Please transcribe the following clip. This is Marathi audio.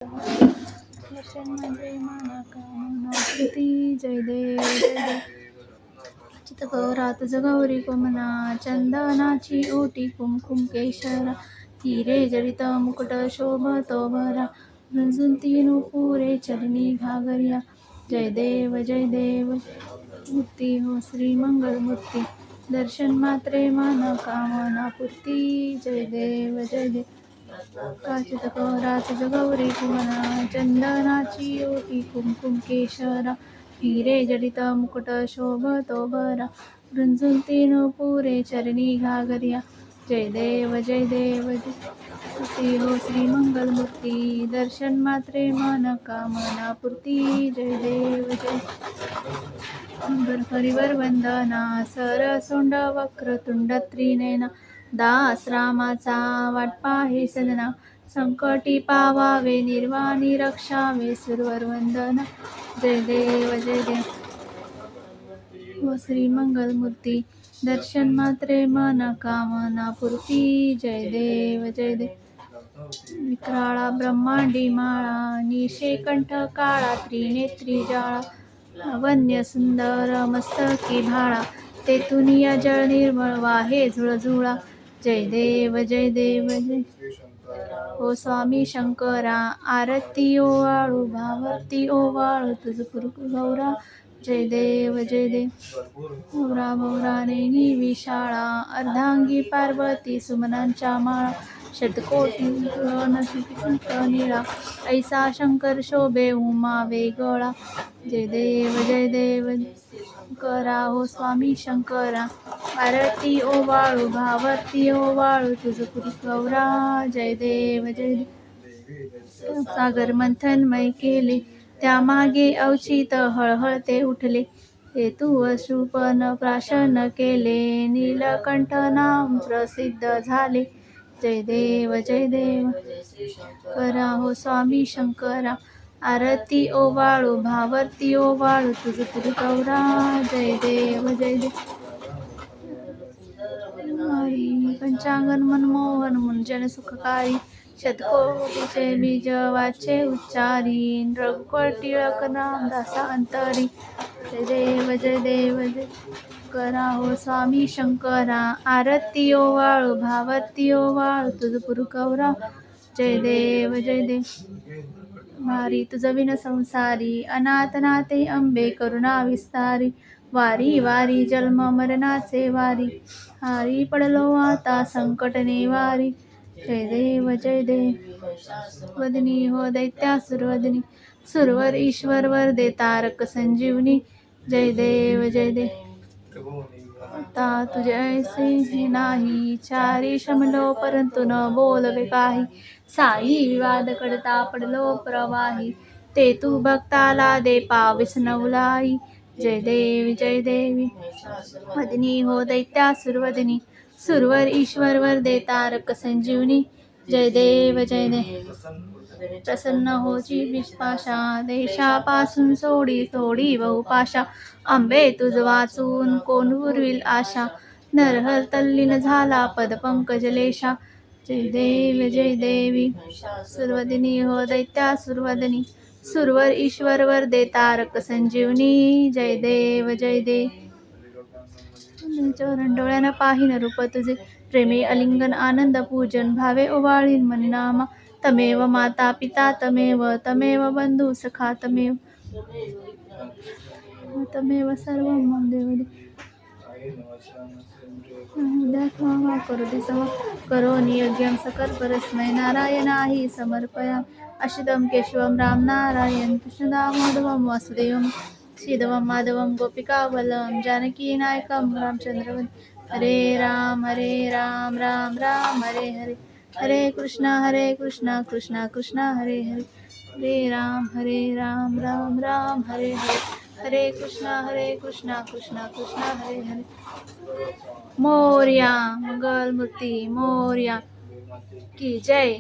दर्शन म्हणजे माना कामना कृती जय देव जय देव चितगौरा तुझ गौरी कोमना चंदनाची ओटी कुमकुम केशरा हिरे जडित मुकुट शोभतो भरा रुंजून तीन पुरे चरणी घागरिया जय देव मूर्ती हो श्री मंगल मूर्ती दर्शन मात्रे माना कामना पूर्ती जय देव काचित गौरा तुझ गौरी कुमना चंदनाची ओटी कुमकुम केशरा हिरे जडित मुकुट शोभतो भरा रुंजून तीन पुरे चरणी घागरिया जय देव मूर्ती हो श्री मंगल मूर्ती दर्शन मात्रे मन कामना पूर्ती जय देव परिवर वंदना सर सोंड वक्रतुंड त्रिनयना दास रामाचा वाटपा हे सदना संकटी पावावे निर्वाणी रक्षावे सुरवर वंदना जय देव हो श्री मंगल मूर्ती दर्शन मात्रे मन कामना पूर्ती जय देव विक्राळा ब्रह्मांडी माळा निशेकंठ काळा त्रिनेत्री जाळा वन्य सुंदर मस्तकी भाळा तेथून या जळ निर्मळ वाहे झुळझुळा जय देव ओ स्वामी शंकरा आरती ओवाळू भावरती ओवाळू तुझ गौरा जय देव गौरा नेनी विशाळा अर्धांगी पार्वती सुमनांच्या माळा शतकोटी निळा ऐसा शंकर शोभे उमा वेगळा जय देव करा हो स्वामी शंकरा आरती ओवाळू भावरती ओवाळू तुझ गौरा जय देव सागर मंथनमय केले त्यामागे अवचित हळहळते उठले ते तू अशुपन प्राशन केले नीलकंठ नाम प्रसिद्ध झाले जय देव करा हो स्वामी शंकरा आरती ओवाळू भावरती ओवाळू तुझ गौरा जय देव पंचांगन मनमोहन मुंजन सुखकारी शतकोटीचे बीज वाचे उच्चारी रघुकुळ टिळक नाम दासा अंतरी जय देव करा हो स्वामी शंकरा आरती ओवाळू भावरती ओवाळू तुझ गौरा जय देव वारी तुझ विन संसारी अनाथ नाथे अंबे करुणा विस्तारी वारी जन्म मरणाचे वारी हारी पडलो आता संकट नेवारी जय देव वदनी हो दैत्यासुरवदनी सुरवर ईश्वर वर दे तारक संजीवनी जय देव आता तुझे ऐसे नाही चारी शमलो परंतु न बोलवे काही साई विवाद कडता पडलो प्रवाही ते तू भक्ताला दे पाविस नवलाई जय देवी वदनी हो दैत्यासुरवदनी सुरवर ईश्वर वर दे तारक संजीवनी जय देव प्रसन्न होची विश्वासा देशापासून सोडी थोडी बहुपाशा आंबे तुझ वाचून कोण उरविल आशा नरहर तल्लीन झाला पदपंकजलेशा जय देवी सुरवदिनी हो दैत्या सुरवदनी सुरवर ईश्वर वर दे तारक संजीवनी जय देव चरण डोळ्यानं पाहिन रूप तुझे प्रेमे अलिंगन आनंद पूजन भावे ओवाळीन मनिनामा तमेव माता पिता तमेव बंधू सखा तमेव सर्व मम देव करो नियज्ञं सकल परस्मै नारायणाहि समर्पया अच्युतं केशवं राम नारायण कृष्ण दामोदरं वासुदेवं श्रीधवं माधवं गोपिकावल्लभं जानकीनायकं रामचंद्रं हरे राम राम राम हरे हरे हरे कृष्णा कृष्णा कृष्णा हरे हरे हरे राम राम हरे हरे हरे कृष्णा कृष्णा कृष्णा हरे हरे मोरया मंगल मूर्ती मोरया की जय।